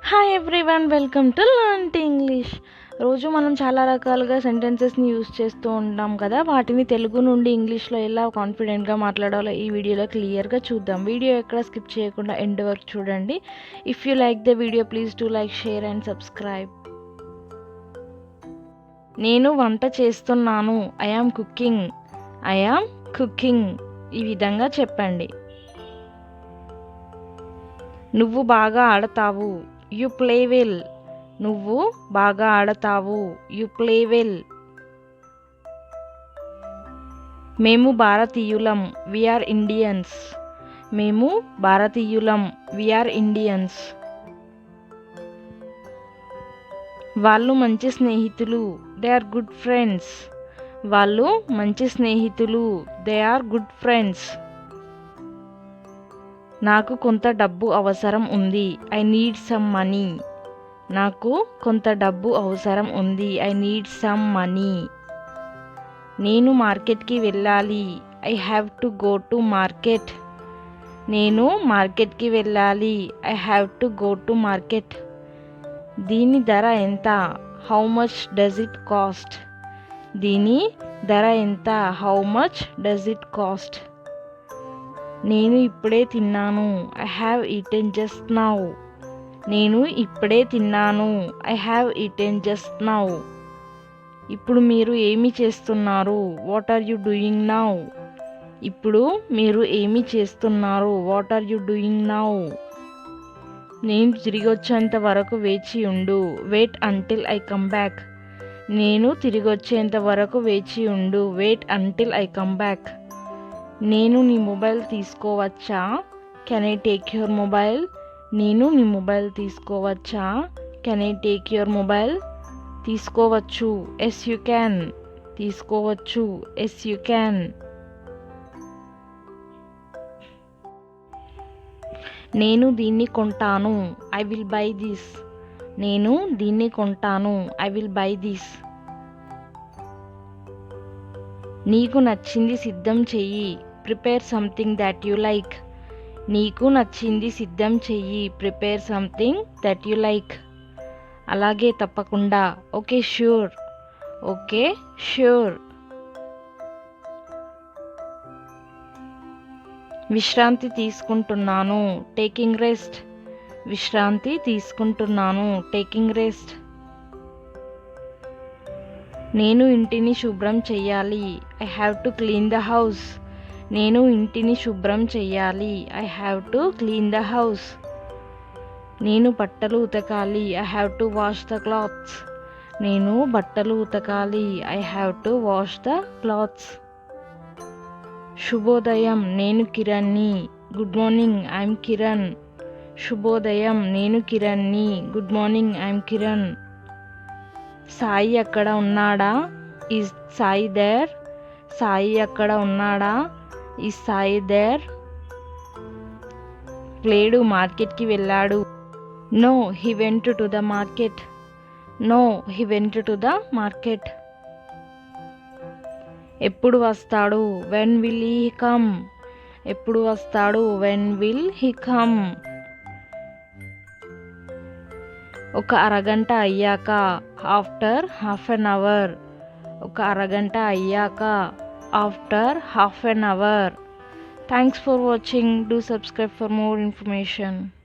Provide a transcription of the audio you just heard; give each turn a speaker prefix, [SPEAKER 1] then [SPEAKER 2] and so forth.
[SPEAKER 1] Hi everyone, welcome to learn English. రోజు మనం చాలా రకాలుగా సెంటెన్సెస్ని యూస్ చేస్తూ ఉంటాం కదా. వాటిని తెలుగు నుండి ఇంగ్లీష్లో ఎలా కాన్ఫిడెంట్గా మాట్లాడాలో ఈ వీడియోలో క్లియర్గా చూద్దాం. వీడియో ఎక్కడ స్కిప్ చేయకుండా ఎండ్ వరకు చూడండి. If you like the video please do like, share and subscribe. నేను వంట చేస్తున్నాను. I am cooking. I am cooking. ఈ విధంగా చెప్పండి. నువ్వు బాగా ఆడతావు. You play well. నువ్వు బాగా ఆడతావు. You play well. మేము భారతీయులం. We are Indians. మేము భారతీయులం. We are Indians. వాళ్ళు మంచి స్నేహితులు. They are good friends. వాళ్ళు మంచి స్నేహితులు. They are good friends. నాకు కొంత డబ్బు అవసరం ఉంది. I need some money. నాకు కొంత డబ్బు అవసరం ఉంది. I need some money. నేను మార్కెట్కి వెళ్ళాలి. I have to go to market. నేను మార్కెట్కి వెళ్ళాలి. I have to go to market. దీని ధర ఎంత? How much does it cost? దీని ధర ఎంత? How much does it cost? నేను ఇప్పుడే తిన్నాను. I have eaten just now. నేను ఇప్పుడే తిన్నాను. I have eaten just now. ఇప్పుడు మీరు ఏమి చేస్తున్నారు? What are you doing now? ఇప్పుడు మీరు ఏమి చేస్తున్నారు? What are you doing now? నేను తిరిగి వచ్చేంత వరకు వేచి ఉండు. Wait until I come back. నేను తిరిగి వచ్చేంత వరకు వేచి ఉండు. Wait until I come back. నేను నీ మొబైల్ తీసుకోవచ్చా? Can I take your mobile? నేను నీ మొబైల్ తీసుకోవచ్చా? Can I take your mobile? తీసుకోవచ్చు. Yes you can. తీసుకోవచ్చు. Yes you can. నేను దీన్ని కొంటాను. I will buy this. నేను దీన్ని కొంటాను. I will buy this. నీకు నచ్చింది సిద్ధం చెయ్యి. Prepare something that you like. నీకు నచ్చింది సిద్ధం చెయ్యి. Prepare something that you like. అలాగే, తప్పకుండా. Okay sure. Okay sure. విశ్రాంతి తీసుకుంటున్నాను. Taking rest. విశ్రాంతి తీసుకుంటున్నాను. Taking rest. నేను ఇంటిని శుభ్రం చెయ్యాలి. I have to clean the house. నేను ఇంటిని శుభ్రం చెయ్యాలి. I have to clean the house. నేను బట్టలు ఉతకాలి. I have to wash the clothes. నేను బట్టలు ఉతకాలి. I have to wash the clothes. శుభోదయం. నేను కిరణ్ని. Good morning, I'm Kiran. శుభోదయం. నేను కిరణ్ని. Good morning, I'm Kiran. Sai అక్కడ ఉన్నాడా? Is Sai there? సాయి అక్కడ ఉన్నాడా? Is Sai there? లేడు, మార్కెట్కి వెళ్ళాడు. No, he went to the market. No, he went to the market. ఎప్పుడు వస్తాడు? When will he come? ఎప్పుడు వస్తాడు? When will he come? ఒక అరగంట అయ్యాక. After half an hour. ఒక అరగంట అయ్యాక. After half an hour. Thanks for watching. Do subscribe for more information.